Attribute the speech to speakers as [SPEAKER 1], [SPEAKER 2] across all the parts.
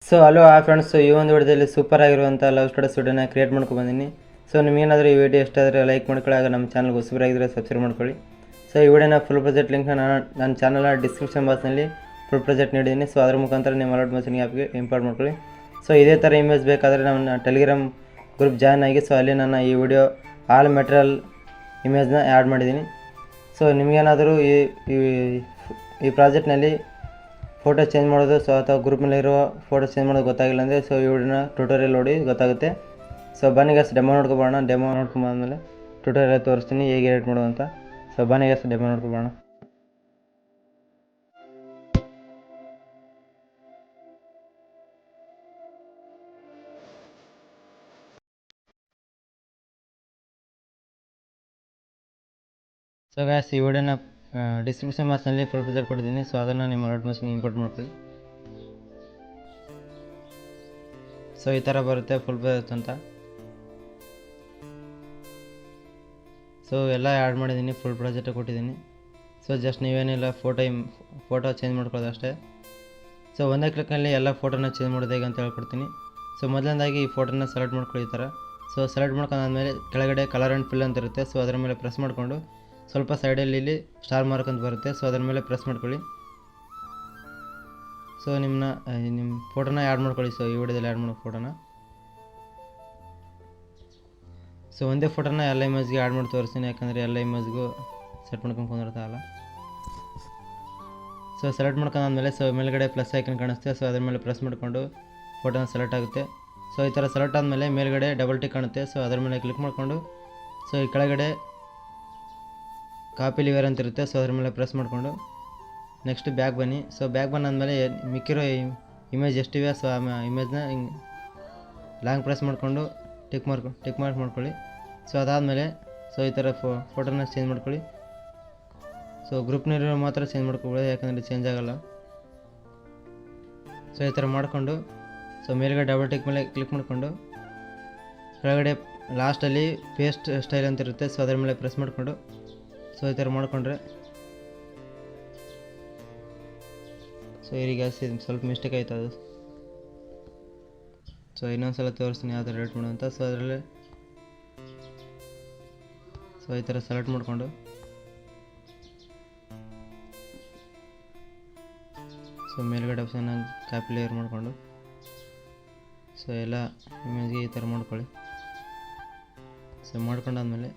[SPEAKER 1] So hello friends, ಈ ಒಂದು ವಿಡಿಯೋದಲ್ಲಿ ಸೂಪರ್ ಆಗಿರುವಂಥ ಲವ್ ಸ್ಟೋರೀಸ್ ವಿಡಿಯೋನ ಕ್ರಿಯೇಟ್ ಮಾಡ್ಕೊಂಡು ಬಂದಿನಿ. ಸೊ ನಿಮಗೇನಾದರೂ ಈ ವಿಡಿಯೋ ಇಷ್ಟ ಆದರೆ ಲೈಕ್ ಮಾಡ್ಕೊಳ್ಳಿ, ಆಗ ನಮ್ಮ ಚಾನಲ್ಗೆ ಹೊಸಬರಾಗಿದ್ದರೆ ಸಬ್ಸ್ಕ್ರೈಬ್ ಮಾಡ್ಕೊಳ್ಳಿ. ಸೊ ಈ ವಿಡಿಯೋನ ಫುಲ್ ಪ್ರಾಜೆಕ್ಟ್ ಲಿಂಕ್ನ ನನ್ನ ಚಾನಲ್ನ ಡಿಸ್ಕ್ರಿಪ್ಷನ್ ಬಾಕ್ಸ್ನಲ್ಲಿ ಫುಲ್ ಪ್ರಾಜೆಕ್ಟ್ ನೀಡಿದ್ದೀನಿ. ಸೊ ಅದ್ರ ಮುಖಾಂತರ ನಿಮ್ಮ ಅಲರ್ಟ್ ಮೆಸೇಜ್ ಆ್ಯಪ್ಗೆ ಇಂಪೋರ್ಟ್ ಮಾಡ್ಕೊಳ್ಳಿ. ಸೊ ಇದೇ ಥರ ಇಮೇಜ್ ಬೇಕಾದರೆ ನಮ್ಮ ಟೆಲಿಗ್ರಾಮ್ ಗ್ರೂಪ್ ಜಾಯ್ನ್ ಆಗಿ. ಸೊ ಅಲ್ಲಿ ನಾನು ಈ ವಿಡಿಯೋ ಆಲ್ ಮೆಟೀರಿಯಲ್ ಇಮೇಜ್ನ ಆ್ಯಡ್ ಮಾಡಿದ್ದೀನಿ. ಸೊ ನಿಮಗೇನಾದರೂ ಈ ಪ್ರಾಜೆಕ್ಟ್ನಲ್ಲಿ ಫೋಟೋ ಚೇಂಜ್ ಮಾಡೋದು, ಸೊ ಅಥವಾ ಗ್ರೂಪ್ನಲ್ಲಿರುವ ಫೋಟೋ ಚೇಂಜ್ ಮಾಡೋದು ಗೊತ್ತಾಗಿಲ್ಲ ಅಂದರೆ ಸೊ ಈ ವಿಡಿಯೋನ ಟ್ಯೂಟೋರಿಯಲ್ ನೋಡಿ ಗೊತ್ತಾಗುತ್ತೆ. ಸೊ ಬನ್ನಿ ಗೈಸ್ ಡೆಮೋ ನೋಡ್ಕೊಬೋಣ. ಡೆಮೋ ನೋಡ್ಕೊಂಬಂದಮೇಲೆ ಟ್ಯೂಟೋರಿಯಲ್ ತೋರಿಸ್ತೀನಿ ಹೇಗೆ ಎಡಿಟ್ ಮಾಡೋದು ಅಂತ. ಸೊ ಬನ್ನಿ ಗೈಸ್ ಡೆಮೋ ನೋಡ್ಕೊಬೋಣ. ಸೊ ಗೈಸ್ ಈ ವಿಡಿಯೋನ ಡಿಸ್ಕ್ರಿಪ್ಷನ್ ಬಾಕ್ಸ್ನಲ್ಲಿ ಫುಲ್ ಪ್ರಾಜೆಕ್ಟ್ ಕೊಟ್ಟಿದ್ದೀನಿ. ಸೊ ಅದನ್ನು ನಿಮ್ಮ ಅಲರ್ಟ್ ಮೆಸೇಜ್ ಇಂಪೋರ್ಟ್ ಮಾಡ್ಕೊಳ್ಳಿ. ಸೊ ಈ ಥರ ಬರುತ್ತೆ ಫುಲ್ ಪ್ರಾಜೆಕ್ಟ್ ಅಂತ. ಸೊ ಎಲ್ಲ ಆ್ಯಡ್ ಮಾಡಿದ್ದೀನಿ, ಫುಲ್ ಪ್ರಾಜೆಕ್ಟ್ ಕೊಟ್ಟಿದ್ದೀನಿ. ಸೊ ಜಸ್ಟ್ ನೀವೇನಿಲ್ಲ ಫೋಟೋ ಚೇಂಜ್ ಮಾಡ್ಕೊಳ್ಳೋದು ಅಷ್ಟೇ. ಸೊ ಒಂದೇ ಕ್ಲಿಕ್ನಲ್ಲಿ ಎಲ್ಲ ಫೋಟೋನ ಚೇಂಜ್ ಮಾಡೋದು ಹೇಗೆ ಅಂತ ಹೇಳ್ಕೊಡ್ತೀನಿ. ಸೊ ಮೊದಲನೇದಾಗಿ ಈ ಫೋಟೋನ ಸೆಲೆಕ್ಟ್ ಮಾಡ್ಕೊಳ್ಳಿ ಈ ಥರ. ಸೊ ಸೆಲೆಕ್ಟ್ ಮಾಡ್ಕೊಂಡಾದ್ಮೇಲೆ ಕೆಳಗಡೆ ಕಲರ್ ಆ್ಯಂಡ್ ಫಿಲ್ ಅಂತ ಇರುತ್ತೆ. ಸೊ ಅದರ ಮೇಲೆ ಪ್ರೆಸ್ ಮಾಡಿಕೊಂಡು ಸ್ವಲ್ಪ ಸೈಡಲ್ಲಿ ಇಲ್ಲಿ ಸ್ಟಾರ್ ಮಾರ್ಕ್ ಅಂತ ಬರುತ್ತೆ. ಸೊ ಅದರ ಮೇಲೆ ಪ್ರೆಸ್ ಮಾಡ್ಕೊಳ್ಳಿ. ಸೊ ನಿಮ್ಮ ಫೋಟೋನ ಆ್ಯಡ್ ಮಾಡ್ಕೊಳ್ಳಿ. ಸೊ ಈ ವಿಡಿಯೋದಲ್ಲಿ ಆ್ಯಡ್ ಮಾಡೋ ಫೋಟೋನ. ಸೊ ಒಂದೇ ಫೋಟೋನ ಎಲ್ಲ ಇಮೇಜ್ಗೆ ಆ್ಯಡ್ ಮಾಡಿ ತೋರಿಸ್ತೀನಿ, ಯಾಕಂದರೆ ಎಲ್ಲ ಇಮೇಜ್ಗೂ ಸೆಟ್ ಮಾಡ್ಕೊಂಡು ಕುಂದಿರ್ತಾವಲ್ಲ. ಸೊ ಸೆಲೆಕ್ಟ್ ಮಾಡ್ಕೊಂಡಾದ್ಮೇಲೆ ಸೊ ಮೇಲ್ಗಡೆ ಪ್ಲಸ್ ಐಕನ್ ಕಾಣಿಸುತ್ತೆ. ಸೊ ಅದ್ರ ಮೇಲೆ ಪ್ರೆಸ್ ಮಾಡಿಕೊಂಡು ಫೋಟೋನ ಸೆಲೆಕ್ಟ್ ಆಗುತ್ತೆ. ಸೊ ಈ ಥರ ಸೆಲೆಕ್ಟ್ ಆದಮೇಲೆ ಮೇಲ್ಗಡೆ ಡಬಲ್ ಟಿಕ್ ಕಾಣುತ್ತೆ. ಸೊ ಅದ್ರ ಮೇಲೆ ಕ್ಲಿಕ್ ಮಾಡಿಕೊಂಡು ಸೊ ಈ ಕೆಳಗಡೆ ಕಾಪಿ ಲಿವರ್ ಅಂತ ಇರುತ್ತೆ. ಸೊ ಅದ್ರ ಮೇಲೆ ಪ್ರೆಸ್ ಮಾಡಿಕೊಂಡು ನೆಕ್ಸ್ಟ್ ಬ್ಯಾಕ್ ಬನ್ನಿ. ಸೊ ಬ್ಯಾಕ್ ಬಂದಾದಮೇಲೆ ಮಿಕ್ಕಿರೋ ಇಮೇಜ್ ಎಷ್ಟಿವೆ ಸೊ ಆ ಇಮೇಜ್ನ ಹಿಂಗೆ ಲಾಂಗ್ ಪ್ರೆಸ್ ಮಾಡಿಕೊಂಡು ಟಿಕ್ ಮಾರ್ಕ್ ಮಾಡ್ಕೊಳ್ಳಿ. ಸೊ ಅದಾದಮೇಲೆ ಸೊ ಈ ಥರ ಫೋಟೋನ ಚೇಂಜ್ ಮಾಡ್ಕೊಳ್ಳಿ. ಸೊ ಗ್ರೂಪ್ನಲ್ಲಿರೋ ಮಾತ್ರ ಚೇಂಜ್ ಮಾಡ್ಕೊಬೋದು, ಯಾಕಂದರೆ ಚೇಂಜ್ ಆಗೋಲ್ಲ. ಸೊ ಈ ಥರ ಮಾಡಿಕೊಂಡು ಸೊ ಮೇಲ್ಗಡೆ ಡಬಲ್ ಟಿಕ್ ಮೇಲೆ ಕ್ಲಿಕ್ ಮಾಡಿಕೊಂಡು ಕೆಳಗಡೆ ಲಾಸ್ಟಲ್ಲಿ ಪೇಸ್ಟ್ ಸ್ಟೈಲ್ ಅಂತ ಇರುತ್ತೆ. ಸೊ ಅದರ ಮೇಲೆ ಪ್ರೆಸ್ ಮಾಡಿಕೊಂಡು ಸೊ ಈ ಥರ ಮಾಡಿಕೊಂಡ್ರೆ ಸೊ ಈಗ ಸ್ವಲ್ಪ ಮಿಸ್ಟೇಕ್ ಆಯ್ತು ಅದು. ಸೊ ಇನ್ನೊಂದು ಸಲ ತೋರಿಸ್ತೀನಿ ಯಾವ ಥರ ಎಡಿಟ್ ಮಾಡೋದು ಅಂತ. ಸೊ ಅದರಲ್ಲಿ ಸೊ ಈ ಥರ ಸೆಲೆಕ್ಟ್ ಮಾಡಿಕೊಂಡು ಸೊ ಮೇಲ್ಗಡೆ ಆಪ್ಷನ್ ಕಾಪಿ ಲೇಯರ್ ಮಾಡಿಕೊಂಡು ಸೊ ಎಲ್ಲ ಇಮೇಜ್ಗೆ ಈ ಥರ ಮಾಡ್ಕೊಳ್ಳಿ. ಸೊ ಮಾಡ್ಕೊಂಡಾದ್ಮೇಲೆ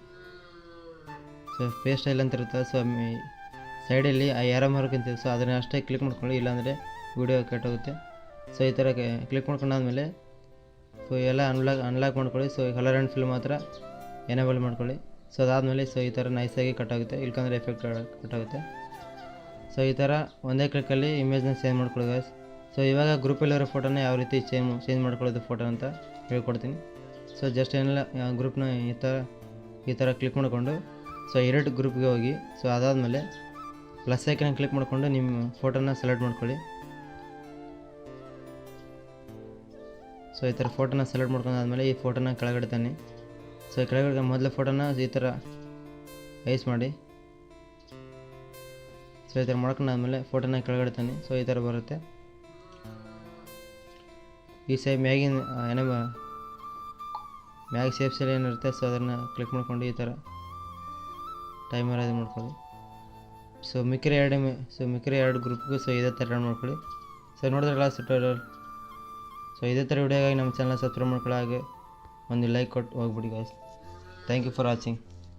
[SPEAKER 1] ಸೊ ಪೇಸ್ಟ್ ಸ್ಟೈಲ್ ಅಂತ ಇರುತ್ತೆ. ಸೊ ಸೈಡಲ್ಲಿ ಆ ಯಾರೋ ಮಾರ್ಕ್ ಅಂತಿದೆ. ಸೊ ಅದನ್ನು ಅಷ್ಟೇ ಕ್ಲಿಕ್ ಮಾಡ್ಕೊಳ್ಳಿ, ಇಲ್ಲಾಂದರೆ ವಿಡಿಯೋ ಕೆಟ್ಟೋಗುತ್ತೆ. ಸೊ ಈ ಥರ ಕ್ಲಿಕ್ ಮಾಡ್ಕೊಂಡಾದ್ಮೇಲೆ ಸೊ ಎಲ್ಲ ಅನ್ಲಾಕ್ ಮಾಡ್ಕೊಳ್ಳಿ. ಸೊ ಕಲರ್ ಆ್ಯಂಡ್ ಫಿಲ್ ಮಾತ್ರ ಎನೇಬಲ್ ಮಾಡ್ಕೊಳ್ಳಿ. ಸೊ ಅದಾದಮೇಲೆ ಸೊ ಈ ಥರ ನೈಸಾಗಿ ಕಟ್ಟಾಗುತ್ತೆ, ಇಲ್ಕಂದರೆ ಎಫೆಕ್ಟ್ ಕಟ್ಟಾಗುತ್ತೆ. ಸೊ ಈ ಥರ ಒಂದೇ ಕ್ಲಿಕ್ಕಲ್ಲಿ ಇಮೇಜ್ನ ಚೇಂಜ್ ಮಾಡ್ಕೊಳ್ಳಿ ಗೈಸ್. ಸೊ ಇವಾಗ ಗ್ರೂಪಲ್ಲಿರೋ ಫೋಟೋನ ಯಾವ ರೀತಿ ಚೇಂಜ್ ಮಾಡ್ಕೊಳ್ಳೋದು ಫೋಟೋ ಅಂತ ಹೇಳ್ಕೊಡ್ತೀನಿ. ಸೊ ಜಸ್ಟ್ ಏನಿಲ್ಲ ಗ್ರೂಪ್ನ ಈ ಥರ ಕ್ಲಿಕ್ ಮಾಡಿಕೊಂಡು ಸೊ ಎರಡು ಗ್ರೂಪ್ಗೆ ಹೋಗಿ ಸೊ ಅದಾದಮೇಲೆ ಪ್ಲಸ್ ಐಕನ್ ಕ್ಲಿಕ್ ಮಾಡಿಕೊಂಡು ನಿಮ್ಮ ಫೋಟೋನ ಸೆಲೆಕ್ಟ್ ಮಾಡ್ಕೊಳ್ಳಿ. ಸೊ ಈ ಥರ ಫೋಟೋನ ಸೆಲೆಕ್ಟ್ ಮಾಡ್ಕೊಂಡಾದ್ಮೇಲೆ ಈ ಫೋಟೋನ ಕೆಳಗಡೆ ತನ್ನಿ. ಸೊ ಕೆಳಗಡೆ ಮೊದಲ ಫೋಟೋನ ಈ ಥರ ಐಸ್ ಮಾಡಿ. ಸೊ ಈ ಥರ ಮಾಡ್ಕೊಂಡಾದ್ಮೇಲೆ ಫೋಟೋನ ಕೆಳಗಡೆ ತನ್ನಿ. ಸೊ ಈ ಥರ ಬರುತ್ತೆ. ಈ ಸೈಡ್ ಮ್ಯಾಗ್ ಶೇಪ್ಸಲ್ಲಿ ಏನಿರುತ್ತೆ ಸೊ ಅದನ್ನು ಕ್ಲಿಕ್ ಮಾಡ್ಕೊಂಡು ಈ ಥರ ಟೈಮರ್ ಇದು ಮಾಡ್ಕೊಳ್ಳಿ. ಸೊ ಮಿಕ್ಕಿರೋ ಎರಡು ಗ್ರೂಪ್ಗೂ ಸೊ ಇದೇ ಥರ ಮಾಡ್ಕೊಳ್ಳಿ. ಸೊ ನೋಡಿದ್ರಲ್ಲ ಟ್ಯುಟೋರಿಯಲ್. ಸೊ ಇದೇ ಥರ ವಿಡಿಯೋಗಾಗಿ ನಮ್ಮ ಚಾನಲ್ ಸಬ್ಸ್ಕ್ರೈಬ್ ಮಾಡ್ಕೊಳ್ಳೋ ಹಾಗೆ ಒಂದು ಲೈಕ್ ಕೊಟ್ಟು ಹೋಗ್ಬಿಡಿ guys. Thank you for watching.